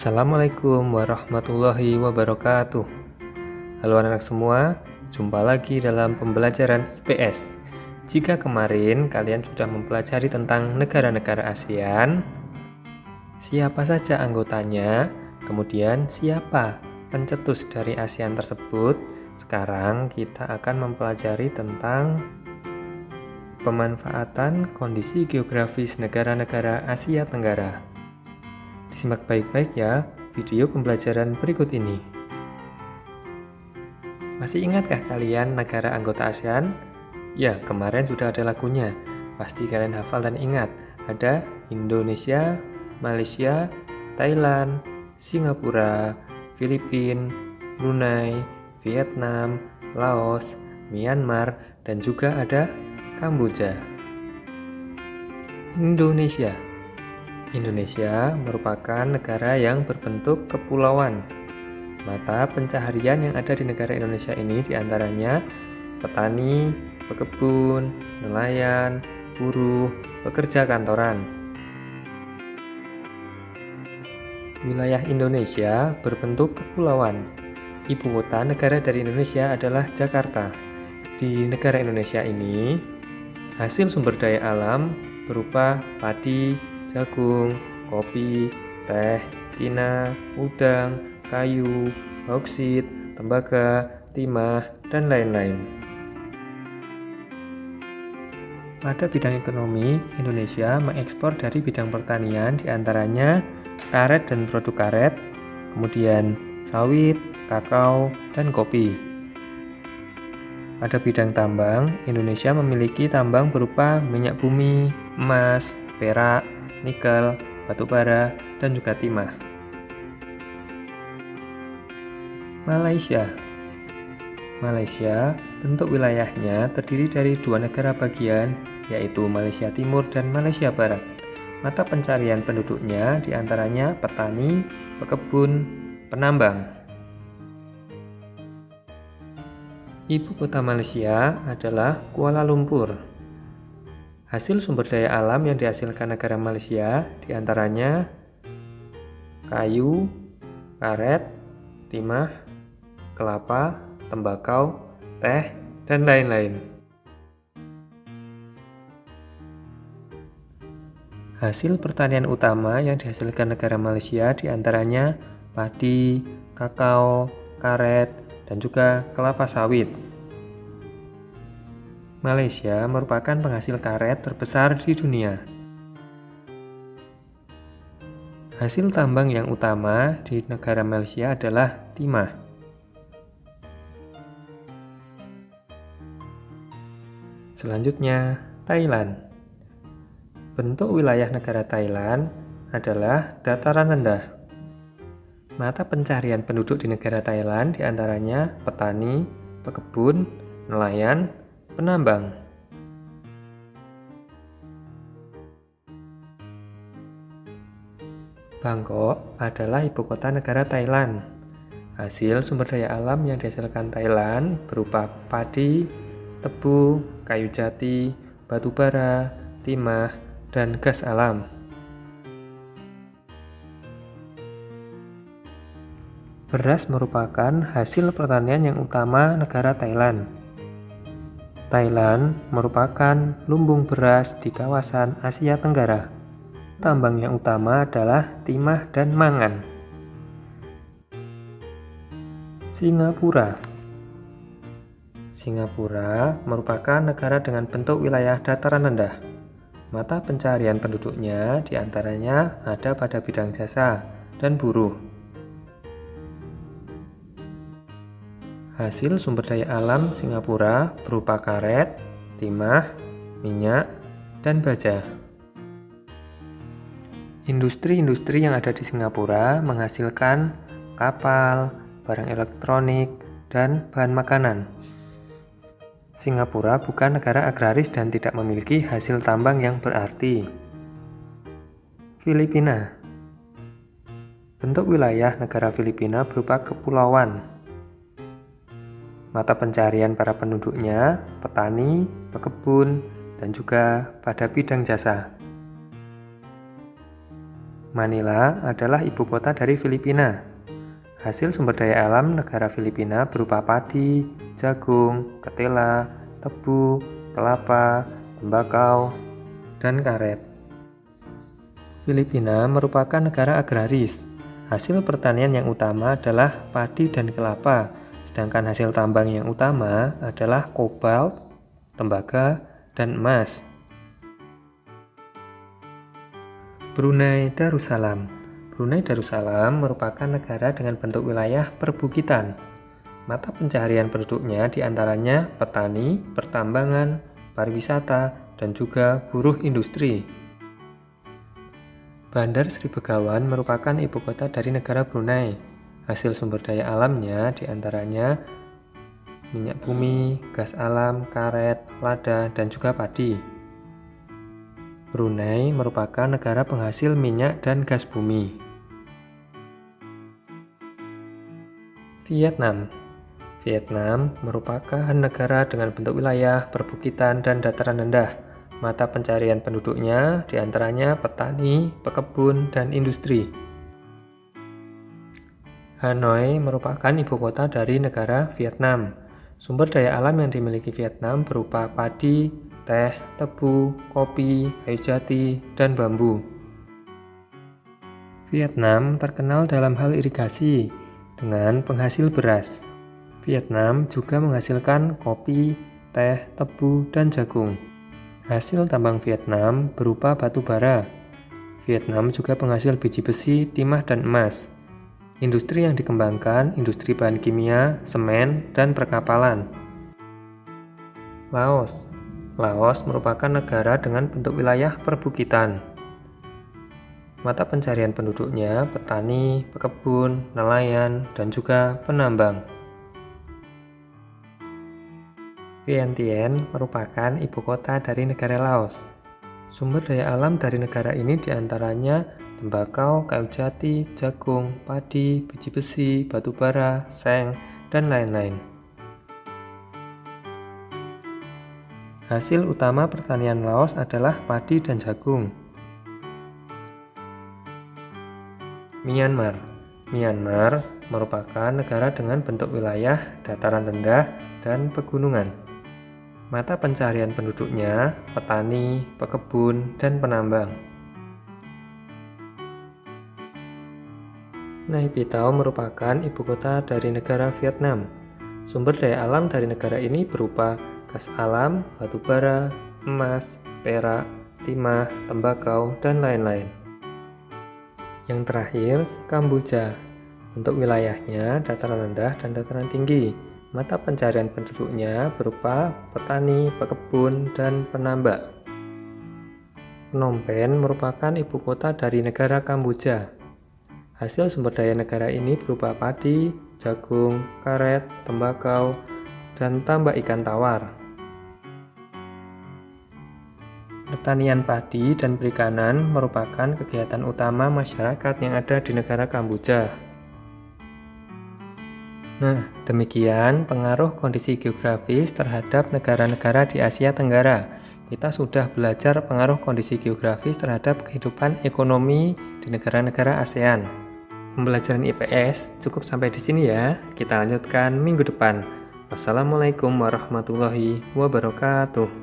Assalamualaikum warahmatullahi wabarakatuh. Halo anak-anak semua, jumpa lagi dalam pembelajaran IPS. Jika kemarin kalian sudah mempelajari tentang negara-negara ASEAN, siapa saja anggotanya, kemudian siapa pencetus dari ASEAN tersebut, sekarang kita akan mempelajari tentang pemanfaatan kondisi geografis negara-negara Asia Tenggara. Disimak baik-baik ya video pembelajaran berikut ini. Masih ingatkah kalian negara anggota ASEAN? Ya, kemarin sudah ada lagunya. Pasti kalian hafal dan ingat. Ada Indonesia, Malaysia, Thailand, Singapura, Filipina, Brunei, Vietnam, Laos, Myanmar, dan juga ada Kamboja. Indonesia merupakan negara yang berbentuk kepulauan. Mata pencaharian yang ada di negara Indonesia ini diantaranya petani, pekebun, nelayan, buruh, pekerja kantoran. Wilayah Indonesia berbentuk kepulauan. Ibu kota negara dari Indonesia adalah Jakarta. Di negara Indonesia ini, hasil sumber daya alam berupa padi, jagung, kopi, teh, pina, udang, kayu, bauksit, tembaga, timah, dan lain-lain. Pada bidang ekonomi, Indonesia mengekspor dari bidang pertanian diantaranya karet dan produk karet, kemudian sawit, kakao, dan kopi. Pada bidang tambang, Indonesia memiliki tambang berupa minyak bumi, emas, perak, nikel, batu bara, dan juga timah. Malaysia, bentuk wilayahnya terdiri dari dua negara bagian, yaitu Malaysia Timur dan Malaysia Barat. Mata pencarian penduduknya diantaranya petani, pekebun, penambang. Ibu kota Malaysia adalah Kuala Lumpur. Hasil sumber daya alam yang dihasilkan negara Malaysia diantaranya kayu, karet, timah, kelapa, tembakau, teh, dan lain-lain. Hasil pertanian utama yang dihasilkan negara Malaysia diantaranya padi, kakao, karet, dan juga kelapa sawit. Malaysia merupakan penghasil karet terbesar di dunia. Hasil tambang yang utama di negara Malaysia adalah timah. Selanjutnya, Thailand. Bentuk wilayah negara Thailand adalah dataran rendah. Mata pencarian penduduk di negara Thailand diantaranya petani, pekebun, nelayan, penambang. Bangkok adalah ibu kota negara Thailand. Hasil sumber daya alam yang dihasilkan Thailand berupa padi, tebu, kayu jati, batu bara, timah, dan gas alam. Beras merupakan hasil pertanian yang utama negara Thailand. Thailand merupakan lumbung beras di kawasan Asia Tenggara. Tambang yang utama adalah timah dan mangan. Singapura merupakan negara dengan bentuk wilayah dataran rendah. Mata pencarian penduduknya diantaranya ada pada bidang jasa dan buruh. Hasil sumber daya alam Singapura berupa karet, timah, minyak, dan baja. Industri-industri yang ada di Singapura menghasilkan kapal, barang elektronik, dan bahan makanan. Singapura bukan negara agraris dan tidak memiliki hasil tambang yang berarti. Filipina. Bentuk wilayah negara Filipina berupa kepulauan. Mata pencarian para penduduknya petani, pekebun, dan juga pada bidang jasa. Manila adalah ibu kota dari Filipina. Hasil sumber daya alam negara Filipina berupa padi, jagung, ketela, tebu, kelapa, tembakau, dan karet. Filipina merupakan negara agraris. Hasil pertanian yang utama adalah padi dan kelapa, sedangkan hasil tambang yang utama adalah kobalt, tembaga, dan emas. Brunei Darussalam. Brunei Darussalam merupakan negara dengan bentuk wilayah perbukitan. Mata pencaharian penduduknya diantaranya petani, pertambangan, pariwisata, dan juga buruh industri. Bandar Sri Begawan merupakan ibu kota dari negara Brunei. Hasil sumber daya alamnya diantaranya minyak bumi, gas alam, karet, lada, dan juga padi. Brunei merupakan negara penghasil minyak dan gas bumi. Vietnam. Vietnam merupakan negara dengan bentuk wilayah perbukitan dan dataran rendah. Mata pencarian penduduknya diantaranya petani, pekebun, dan industri. Hanoi merupakan ibu kota dari negara Vietnam. Sumber daya alam yang dimiliki Vietnam berupa padi, teh, tebu, kopi, kayu jati, dan bambu. Vietnam terkenal dalam hal irigasi dengan penghasil beras. Vietnam juga menghasilkan kopi, teh, tebu, dan jagung. Hasil tambang Vietnam berupa batu bara. Vietnam juga penghasil biji besi, timah, dan emas. Industri yang dikembangkan, industri bahan kimia, semen, dan perkapalan. Laos. Laos merupakan negara dengan bentuk wilayah perbukitan. Mata pencarian penduduknya petani, pekebun, nelayan, dan juga penambang. Vientiane merupakan ibu kota dari negara Laos. Sumber daya alam dari negara ini diantaranya tembakau, kayu jati, jagung, padi, biji besi, batu bara, seng, dan lain-lain. Hasil utama pertanian Laos adalah padi dan jagung. Myanmar. Myanmar merupakan negara dengan bentuk wilayah dataran rendah dan pegunungan. Mata pencarian penduduknya petani, pekebun, dan penambang. Nay Pyi Taw merupakan ibu kota dari negara Vietnam. Sumber daya alam dari negara ini berupa gas alam, batu bara, emas, perak, timah, tembakau, dan lain-lain. Yang terakhir, Kamboja. Untuk wilayahnya dataran rendah dan dataran tinggi. Mata pencarian penduduknya berupa petani, pekebun, dan penambak. Phnom Penh merupakan ibu kota dari negara Kamboja. Hasil sumber daya negara ini berupa padi, jagung, karet, tembakau, dan tambak ikan tawar. Pertanian padi dan perikanan merupakan kegiatan utama masyarakat yang ada di negara Kamboja. Nah, demikian pengaruh kondisi geografis terhadap negara-negara di Asia Tenggara. Kita sudah belajar pengaruh kondisi geografis terhadap kehidupan ekonomi di negara-negara ASEAN. Pembelajaran IPS cukup sampai di sini ya. Kita lanjutkan minggu depan. Wassalamualaikum warahmatullahi wabarakatuh.